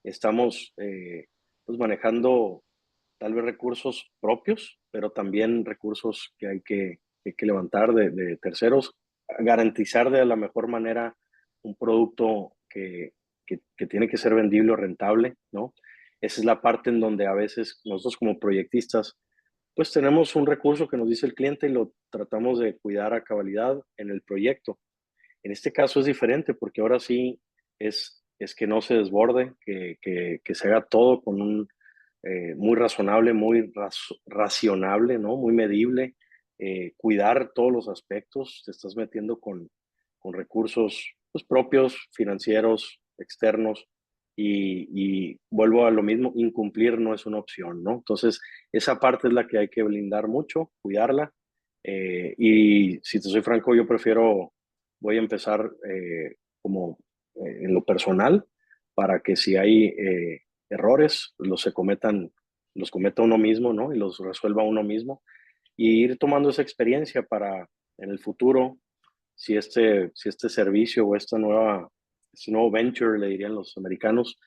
estamos pues manejando tal vez recursos propios, pero también recursos que hay que levantar de terceros, garantizar de la mejor manera un producto que tiene que ser vendible o rentable, ¿no? Esa es la parte en donde a veces nosotros como proyectistas, pues tenemos un recurso que nos dice el cliente y lo tratamos de cuidar a cabalidad en el proyecto. En este caso es diferente porque ahora sí es que no se desborde, que se haga todo con un muy razonable, muy racionable, ¿no? Muy medible, cuidar todos los aspectos, te estás metiendo con recursos pues, propios, financieros, externos, y vuelvo a lo mismo, incumplir no es una opción, ¿no? Entonces, esa parte es la que hay que blindar mucho, cuidarla, y si te soy franco, yo prefiero, voy a empezar como en lo personal, para que si hay errores, los cometa uno mismo, ¿no? Y los resuelva uno mismo. Y ir tomando esa experiencia para en el futuro, si este servicio o este nuevo venture, le dirían los americanos,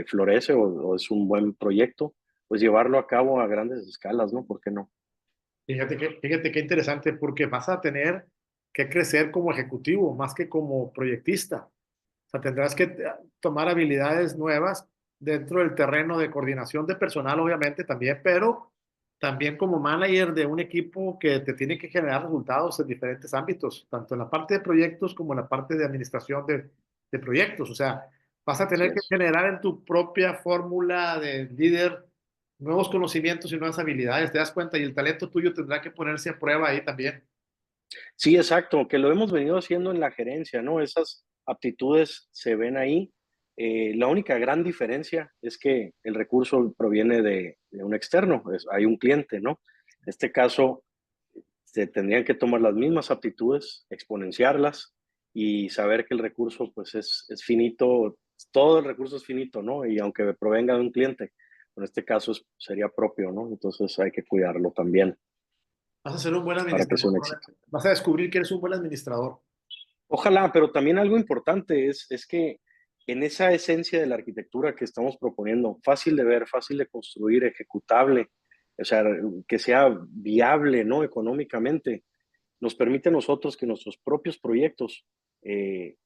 florece o es un buen proyecto, pues llevarlo a cabo a grandes escalas, ¿no? ¿Por qué no? Fíjate qué interesante, porque vas a tener que crecer como ejecutivo más que como proyectista. O sea, tendrás que tomar habilidades nuevas dentro del terreno de coordinación de personal, obviamente también, pero también como manager de un equipo que te tiene que generar resultados en diferentes ámbitos, tanto en la parte de proyectos como en la parte de administración de proyectos. O sea, vas a Así tener que es. generar en tu propia fórmula de líder nuevos conocimientos y nuevas habilidades, te das cuenta, y el talento tuyo tendrá que ponerse a prueba ahí también. Sí, exacto, que lo hemos venido haciendo en la gerencia, ¿no? Esas aptitudes se ven ahí. La única gran diferencia es que el recurso proviene de un externo, hay un cliente, ¿no? En este caso, se tendrían que tomar las mismas aptitudes, exponenciarlas y saber que el recurso, pues, es finito, todo el recurso es finito, ¿no? Y aunque provenga de un cliente, en este caso sería propio, ¿no? Entonces hay que cuidarlo también Vas a ser un buen para que sea administrador, un éxito. probablemente. Vas a descubrir que eres un buen administrador. Ojalá, pero también algo importante es que en esa esencia de la arquitectura que estamos proponiendo, fácil de ver, fácil de construir, ejecutable, o sea, que sea viable, ¿no? Económicamente, nos permite a nosotros que nuestros propios proyectos eh,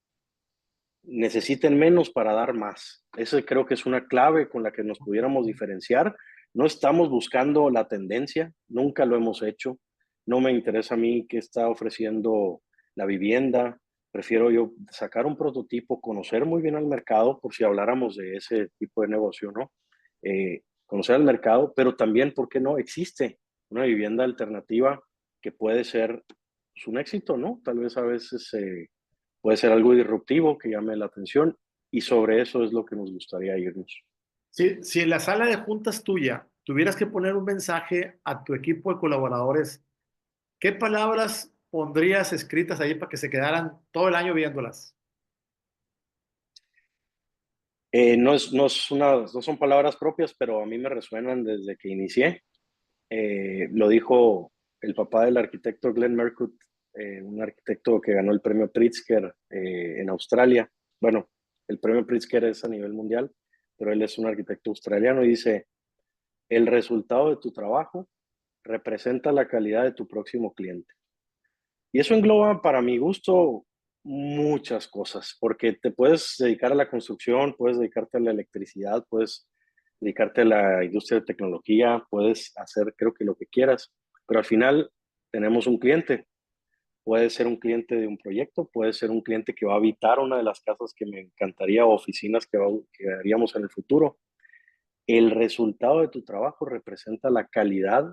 necesiten menos para dar más. Eso creo que es una clave con la que nos pudiéramos diferenciar. No estamos buscando la tendencia, nunca lo hemos hecho. No me interesa a mí qué está ofreciendo la vivienda. Prefiero yo sacar un prototipo, conocer muy bien al mercado, por si habláramos de ese tipo de negocio, ¿no? Conocer al mercado, pero también, ¿por qué no? Existe una vivienda alternativa que puede ser pues, un éxito, ¿no? Tal vez a veces puede ser algo disruptivo que llame la atención y sobre eso es lo que nos gustaría irnos. Si en la sala de juntas tuya tuvieras que poner un mensaje a tu equipo de colaboradores, ¿qué palabras pondrías escritas ahí para que se quedaran todo el año viéndolas? No son palabras propias, pero a mí me resuenan desde que inicié. Lo dijo el papá del arquitecto Glenn Murcutt, un arquitecto que ganó el premio Pritzker en Australia. Bueno, el premio Pritzker es a nivel mundial, pero él es un arquitecto australiano y dice, el resultado de tu trabajo representa la calidad de tu próximo cliente. Y eso engloba, para mi gusto, muchas cosas, porque te puedes dedicar a la construcción, puedes dedicarte a la electricidad, puedes dedicarte a la industria de tecnología, puedes hacer creo que lo que quieras, pero al final tenemos un cliente. Puede ser un cliente de un proyecto, puede ser un cliente que va a habitar una de las casas que me encantaría o oficinas que haríamos en el futuro. El resultado de tu trabajo representa la calidad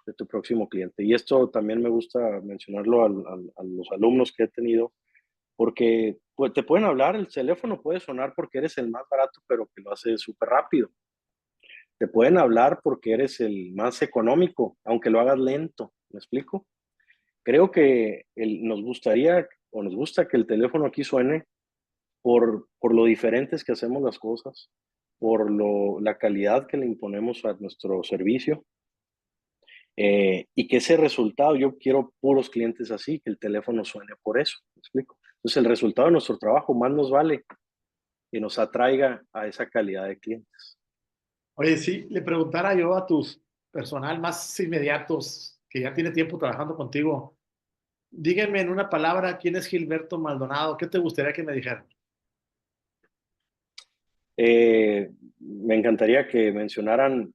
de tu próximo cliente. Y esto también me gusta mencionarlo a los alumnos que he tenido, porque pues, te pueden hablar, el teléfono puede sonar porque eres el más barato, pero que lo hace súper rápido. Te pueden hablar porque eres el más económico, aunque lo hagas lento. ¿Me explico? Creo que nos gustaría o nos gusta que el teléfono aquí suene por lo diferentes que hacemos las cosas, por la calidad que le imponemos a nuestro servicio. Y que ese resultado, yo quiero puros clientes así, que el teléfono suene por eso, ¿me explico? Entonces el resultado de nuestro trabajo más nos vale que nos atraiga a esa calidad de clientes. Oye, si le preguntara yo a tus personal más inmediatos, que ya tiene tiempo trabajando contigo, díganme en una palabra quién es Gilberto Maldonado, ¿qué te gustaría que me dijeran? Me encantaría que mencionaran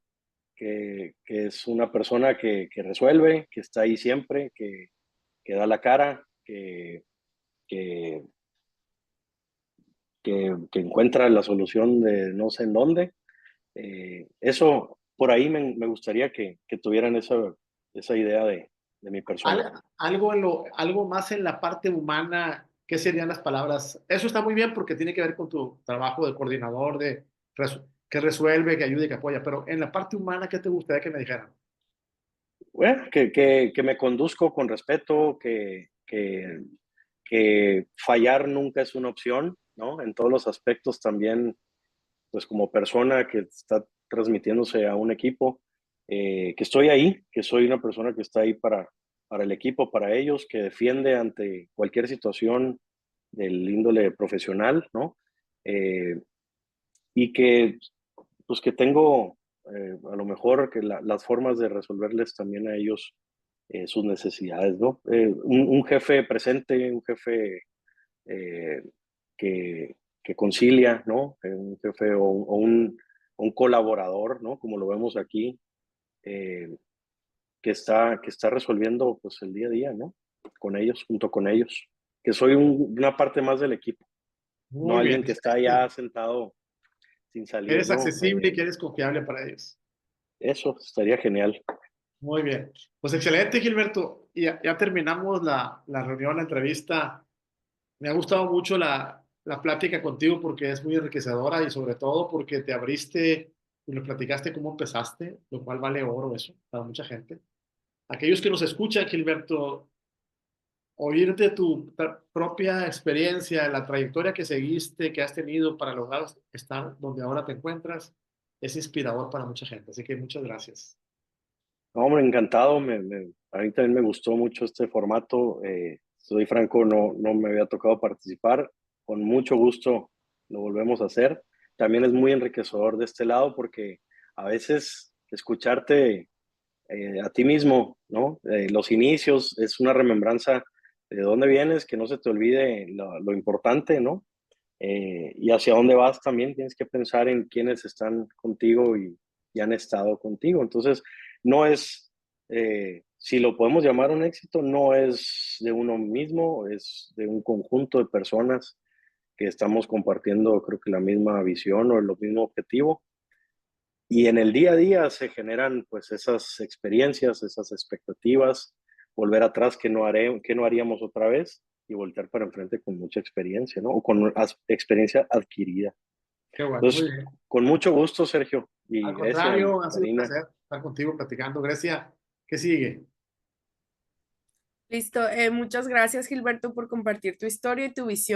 que es una persona que resuelve, que está ahí siempre, que da la cara, que, que encuentra la solución de no sé en dónde. Eso, por ahí me gustaría que tuvieran esa idea de mi persona. Algo, algo más en la parte humana, ¿qué serían las palabras? Eso está muy bien porque tiene que ver con tu trabajo de coordinador, que resuelve, que ayude, que apoya, pero en la parte humana, ¿qué te gustaría que me dijeran? Bueno, que me conduzco con respeto, que fallar nunca es una opción, ¿no? En todos los aspectos también, pues como persona que está transmitiéndose a un equipo, que estoy ahí, que soy una persona que está ahí para el equipo, para ellos, que defiende ante cualquier situación del índole profesional, ¿no? Eh, y que, pues que tengo a lo mejor que las formas de resolverles también a ellos sus necesidades, ¿no? Un jefe presente, un jefe eh, que concilia, ¿no? Un jefe o un colaborador, ¿no? Como lo vemos aquí, eh, que está resolviendo pues el día a día, ¿no? Con ellos, junto con ellos. Que soy una parte más del equipo, no Muy bien, alguien que está allá sentado sin salir, eres ¿no? accesible y que eres confiable para ellos. Eso estaría genial. Muy bien. Pues excelente, Gilberto. Y ya terminamos la reunión, la entrevista. Me ha gustado mucho la plática contigo porque es muy enriquecedora y sobre todo porque te abriste y nos platicaste cómo empezaste, lo cual vale oro eso para mucha gente. Aquellos que nos escuchan, Gilberto, oír de tu propia experiencia, la trayectoria que seguiste, que has tenido para lograr estar donde ahora te encuentras, es inspirador para mucha gente. Así que muchas gracias. No, hombre, encantado. A mí también me gustó mucho este formato. Soy franco, no me había tocado participar. Con mucho gusto lo volvemos a hacer. También es muy enriquecedor de este lado porque a veces escucharte a ti mismo, ¿no? Los inicios es una remembranza de dónde vienes, que no se te olvide lo importante, ¿no? Y hacia dónde vas también tienes que pensar en quiénes están contigo y han estado contigo. Entonces, no es, si lo podemos llamar un éxito, no es de uno mismo, es de un conjunto de personas que estamos compartiendo, creo que la misma visión o el mismo objetivo. Y en el día a día se generan pues esas experiencias, esas expectativas, volver atrás que no haríamos otra vez y voltear para enfrente con mucha experiencia, ¿no? O con experiencia adquirida. Qué bueno, muy Entonces, bien. con mucho gusto, Sergio y Al Grecia, contrario, ha sido un Marina. placer estar contigo platicando. Grecia, ¿qué sigue? Listo. Muchas gracias, Gilberto, por compartir tu historia y tu visión.